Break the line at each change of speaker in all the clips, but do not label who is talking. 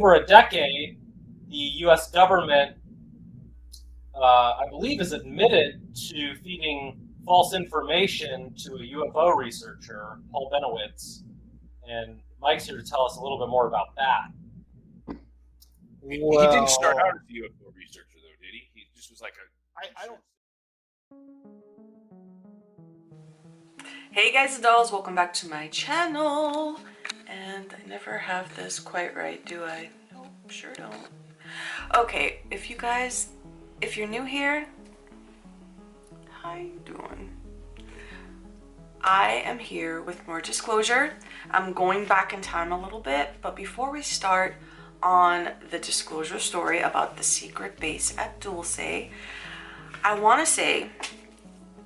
over a decade, the U.S. government, I believe, is admitted to feeding false information to a UFO researcher, Paul Bennewitz. And Mike's here to tell us a little bit more about that.
He didn't start out as a UFO researcher, though, did he? He just was like
I don't. Hey guys and dolls, welcome back to my channel. And I never have this quite right, do I? Nope, sure don't. Okay, if you're new here, how you doing? I am here with more disclosure. I'm going back in time a little bit, but before we start on the disclosure story about the secret base at Dulce, I want to say,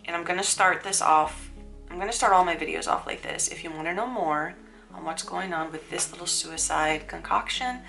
and I'm going to start this off, I'm going to start all my videos off like this. If you want to know more on what's going on with this little suicide concoction,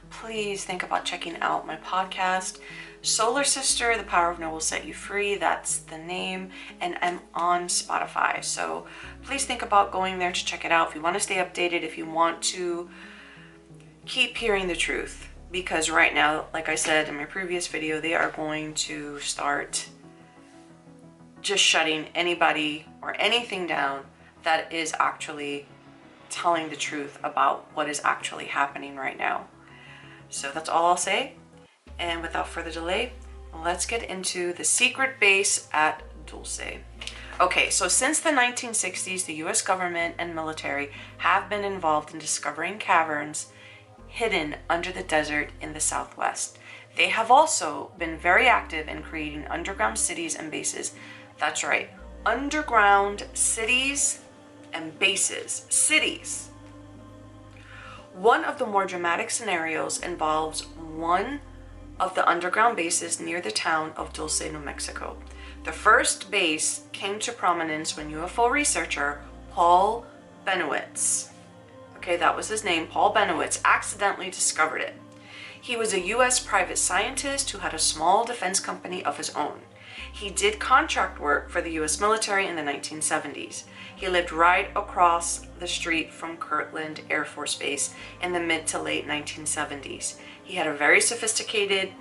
please think about checking out my podcast, Solar Sister, The Power of No Will Set You Free. That's the name, and I'm on Spotify. So please think about going there to check it out if you want to stay updated, if you want to keep hearing the truth. Because right now, like I said in my previous video, they are going to start just shutting anybody or anything down that is actually telling the truth about what is actually happening right now. So that's all I'll say. And without further delay, let's get into the secret base at Dulce. Okay, so since the 1960s, the US government and military have been involved in discovering caverns hidden under the desert in the Southwest. They have also been very active in creating underground cities and bases. That's right, underground cities and bases. Cities. One of the more dramatic scenarios involves one of the underground bases near the town of Dulce, New Mexico. The first base came to prominence when UFO researcher Paul Bennewitz, okay, that was his name, Paul Bennewitz, accidentally discovered it. He was a US private scientist who had a small defense company of his own. He did contract work for the US military in the 1970s. He lived right across the street from Kirtland Air Force Base in the mid to late 1970s. He had very sophisticated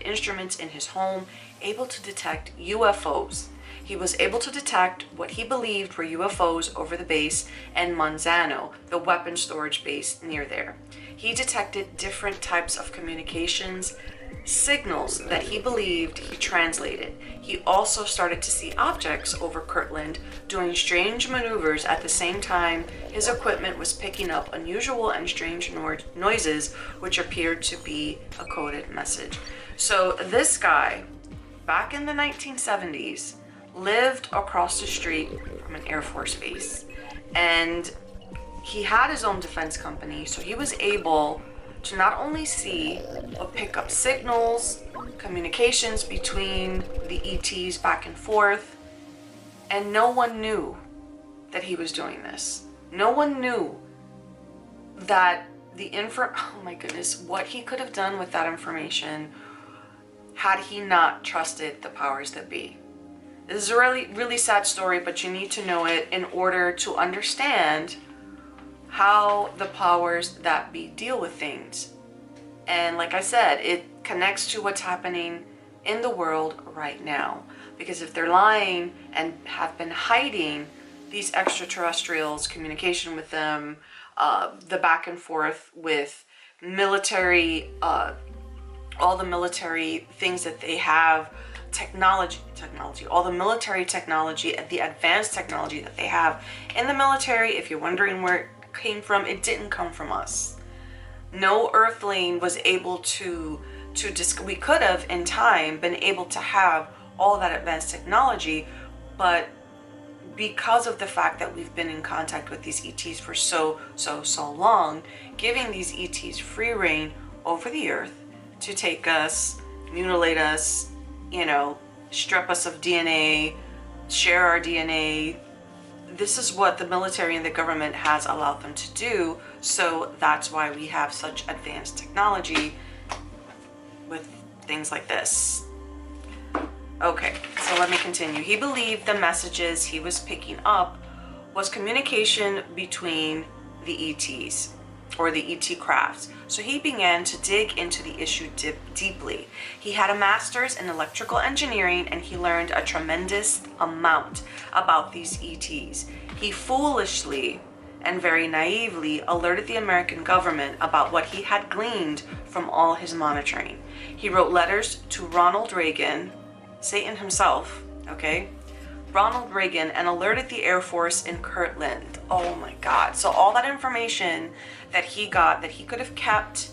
instruments in his home, able to detect UFOs. He was able to detect what he believed were UFOs over the base and Manzano, the weapon storage base near there. He detected different types of communications signals that he believed he translated. He also started to see objects over Kirtland doing strange maneuvers at the same time his equipment was picking up unusual and strange noises which appeared to be a coded message. So this guy, back in the 1970s, lived across the street from an Air Force base, and he had his own defense company, so he was able to not only see but pick up signals, communications between the ETs back and forth, and no one knew that he was doing this. No one knew that oh my goodness, what he could have done with that information had he not trusted the powers that be. This is a really, really sad story, but you need to know it in order to understand how the powers that be deal with things. And like I said, it connects to what's happening in the world right now. Because if they're lying and have been hiding these extraterrestrials, communication with them, the back and forth with military, all the military things that they have, technology, all the military technology, the advanced technology that they have in the military, if you're wondering where it came from, it didn't come from us. No earthling was able to we could have in time been able to have all that advanced technology, but because of the fact that we've been in contact with these ETs for so long, giving these ETs free reign over the earth to take us, mutilate us, you know, strip us of DNA, share our DNA. This is what the military and the government has allowed them to do. So that's why we have such advanced technology with things like this. Okay, so let me continue. He believed the messages he was picking up was communication between the ETs. or the ET crafts. So he began to dig into the issue deeply. He had a master's in electrical engineering, and he learned a tremendous amount about these ETs. He foolishly and very naively alerted the American government about what he had gleaned from all his monitoring. He wrote letters to Ronald Reagan, Satan himself, okay? Ronald Reagan, and alerted the Air Force in Kirtland. Oh my God. So all that information that he got, that he could have kept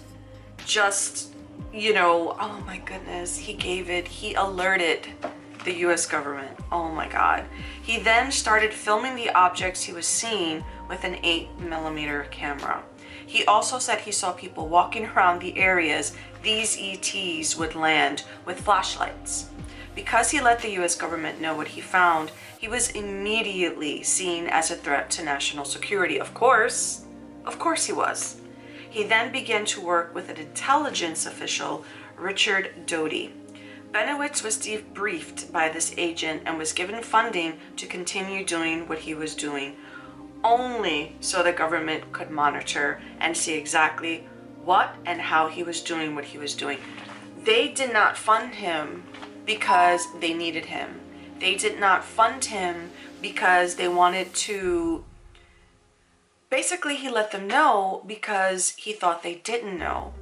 just, you know, oh my goodness, he alerted the US government. Oh my God. He then started filming the objects he was seeing with an 8mm camera. He also said he saw people walking around the areas these ETs would land with flashlights. Because he let the US government know what he found, he was immediately seen as a threat to national security. Of course he was. He then began to work with an intelligence official, Richard Doty. Bennewitz was debriefed by this agent and was given funding to continue doing what he was doing, only so the government could monitor and see exactly what and how he was doing what he was doing. They did not fund him because they needed him. They did not fund him because they wanted to... Basically, he let them know because he thought they didn't know.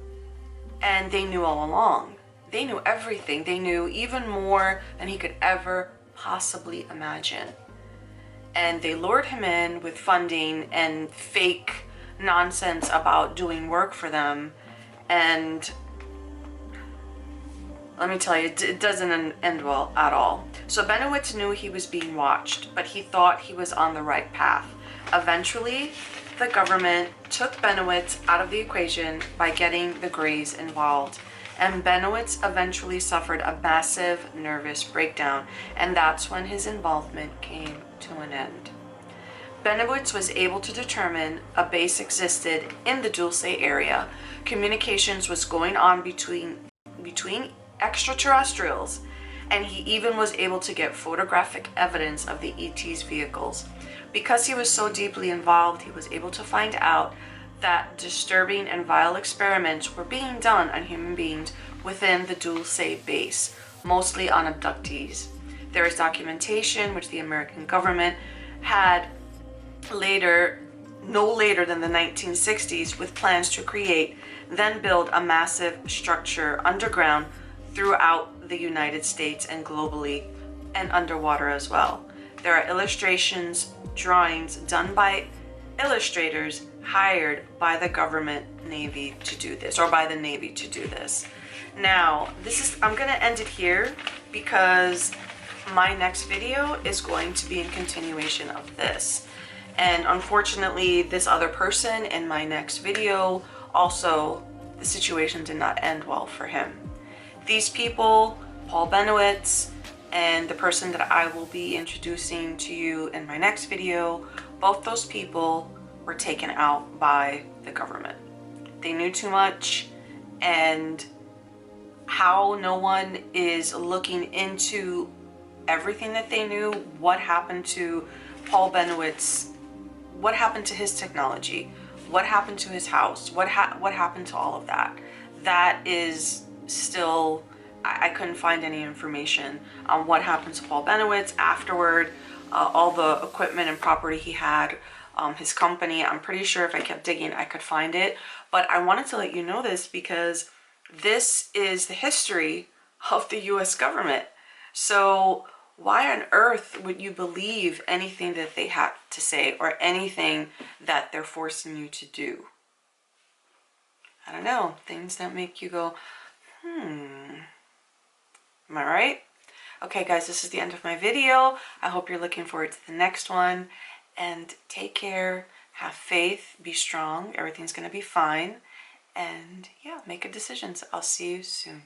And they knew all along. They knew everything. They knew even more than he could ever possibly imagine. And they lured him in with funding and fake nonsense about doing work for them. And let me tell you, it doesn't end well at all. So Bennewitz knew he was being watched, but he thought he was on the right path. Eventually, the government took Bennewitz out of the equation by getting the Greys involved. And Bennewitz eventually suffered a massive nervous breakdown, and that's when his involvement came to an end. Bennewitz was able to determine a base existed in the Dulce area. Communications was going on between extraterrestrials, and he even was able to get photographic evidence of the ET's vehicles. Because he was so deeply involved, he was able to find out that disturbing and vile experiments were being done on human beings within the Dulce base, mostly on abductees. There is documentation which the American government had no later than the 1960s, with plans to create, then build a massive structure underground throughout the United States and globally, and underwater as well. There are illustrations, drawings done by illustrators hired by the government Navy to do this, or by the Navy to do this. Now, I'm gonna end it here because my next video is going to be in continuation of this. And unfortunately, this other person in my next video, also, the situation did not end well for him. These people, Paul Bennewitz, and the person that I will be introducing to you in my next video, both those people were taken out by the government. They knew too much, and how no one is looking into everything that they knew, what happened to Paul Bennewitz, what happened to his technology, what happened to his house, what happened to all of that. That is still, I couldn't find any information on what happened to Paul Bennewitz afterward, all the equipment and property he had, his company. I'm pretty sure if I kept digging, I could find it. But I wanted to let you know this because this is the history of the US government. So why on earth would you believe anything that they have to say or anything that they're forcing you to do? I don't know, things that make you go, am I right? Okay guys, this is the end of my video. I hope you're looking forward to the next one, and take care, have faith, be strong, everything's gonna be fine, and yeah, make good decisions. I'll see you soon.